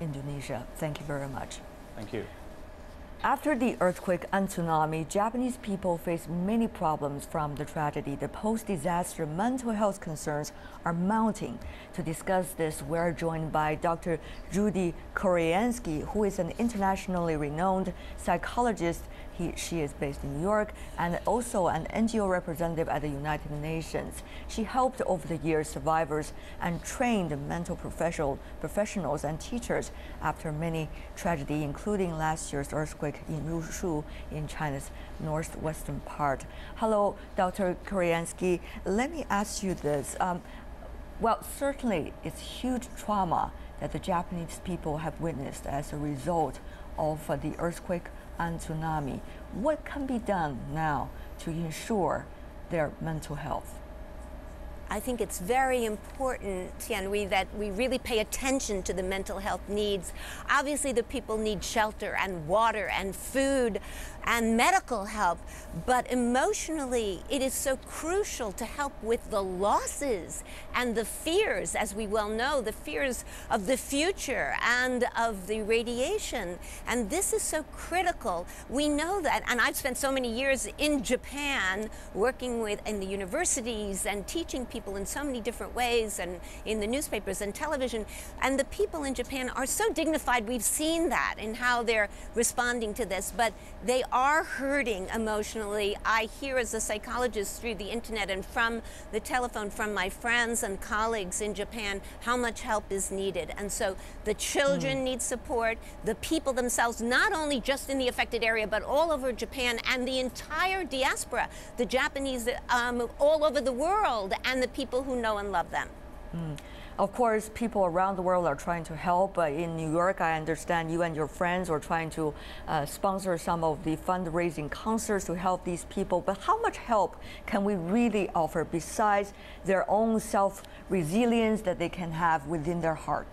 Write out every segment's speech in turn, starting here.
Indonesia. Thank you very much. Thank you. After the earthquake and tsunami, Japanese people face many problems from the tragedy. The post-disaster mental health concerns are mounting. To discuss this, we're joined by Dr.Judy Kuriansky, who is an internationally renowned psychologist. She is based in New York and also an NGO representative at the United Nations. She helped over the years survivors and trained mental professionals and teachers after many tragedies, including last year's earthquake in Rushu in China's northwestern part. Hello, Dr. Kuriansky. Let me ask you this. Well, certainly it's huge trauma that the Japanese people have witnessed as a result of the earthquake and tsunami. What can be done now to ensure their mental health? I think it's very important, Tianhui, that we really pay attention to the mental health needs. Obviously, the people need shelter and water and food and medical help, but emotionally, it is so crucial to help with the losses and the fears, as we well know, the fears of the future and of the radiation. And this is so critical. We know that, and I've spent so many years in Japan working in the universities and teaching people in so many different ways and in the newspapers and television. And the people in Japan are so dignified. We've seen that in how they're responding to this, but they are hurting emotionally. I hear as a psychologist through the internet and from the telephone from my friends and colleagues in Japan how much help is needed. And so the children need support, the people themselves, not only just in the affected area, but all over Japan and the entire diaspora, the Japanese all over the world, and the people who know and love them. Of course, people around the world are trying to help. In New York, I understand you and your friends are trying to sponsor some of the fundraising concerts to help these people. But how much help can we really offer besides their own self-resilience that they can have within their heart?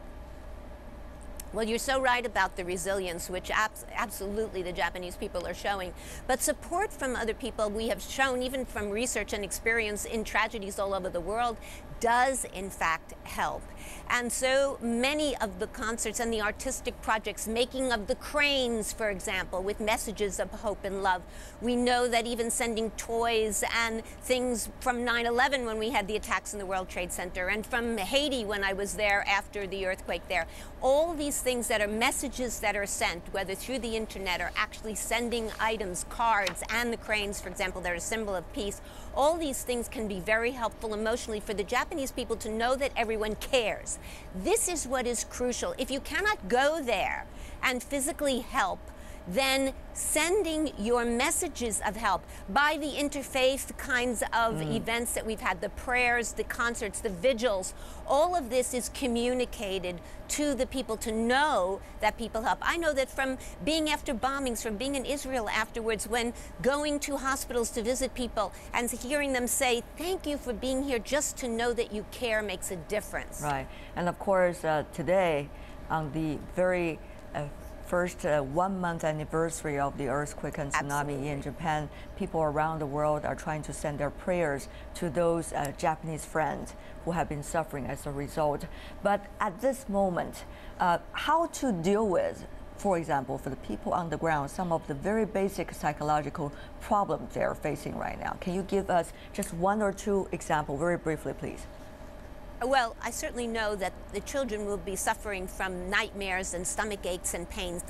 Well, you're so right about the resilience, which absolutely the Japanese people are showing. But support from other people, we have shown, even from research and experience in tragedies all over the world, does in fact help. And so many of the concerts and the artistic projects, making of the cranes, for example, with messages of hope and love. We know that even sending toys and things from 9/11 when we had the attacks in the World Trade Center, and from Haiti when I was there after the earthquake there, all these things that are messages that are sent, whether through the internet or actually sending items, cards, and the cranes, for example, that are a symbol of peace. All these things can be very helpful emotionally for the Japanese people to know that everyone cares. This is what is crucial. If you cannot go there and physically help, then sending your messages of help by the interfaith kinds of events that we've had, the prayers, the concerts, the vigils, all of this is communicated to the people to know that people help. I know that from being after bombings, from being in Israel afterwards, when going to hospitals to visit people and hearing them say, thank you for being here, just to know that you care makes a difference. Right. And of course, today, on the very first 1 month anniversary of the earthquake and tsunami in Japan, people around the world are trying to send their prayers to those Japanese friends who have been suffering as a result. But at this moment, how to deal with, for example, for the people on the ground, some of the very basic psychological problems they're facing right now? Can you give us just one or two examples very briefly, please? Well, I certainly know that the children will be suffering from nightmares and stomach aches and pains.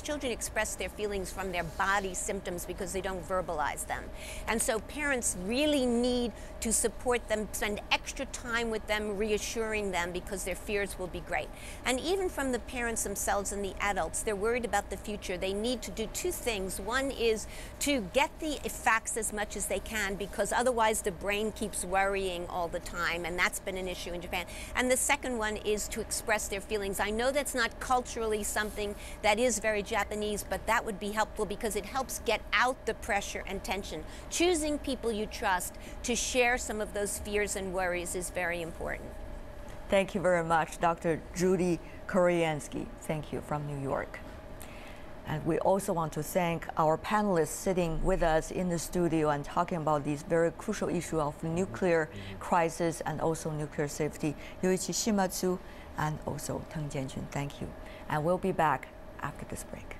Children express their feelings from their body symptoms because they don't verbalize them. And so parents really need to support them, spend extra time with them, reassuring them, because their fears will be great. And even from the parents themselves and the adults, they're worried about the future. They need to do two things. One is to get the facts as much as they can, because otherwise the brain keeps worrying all the time, and that's been an issue in Japan. And the second one is to express their feelings. I know that's not culturally something that is very Japanese, but that would be helpful because it helps get out the pressure and tension. Choosing people you trust to share some of those fears and worries is very important. Thank you very much, Dr. Judy Kuriansky. Thank you from New York. And we also want to thank our panelists sitting with us in the studio and talking about these very crucial issue of nuclear crisis and also nuclear safety. Yoichi Shimatsu and also Teng Jianjun. Thank you. And we'll be back after this break.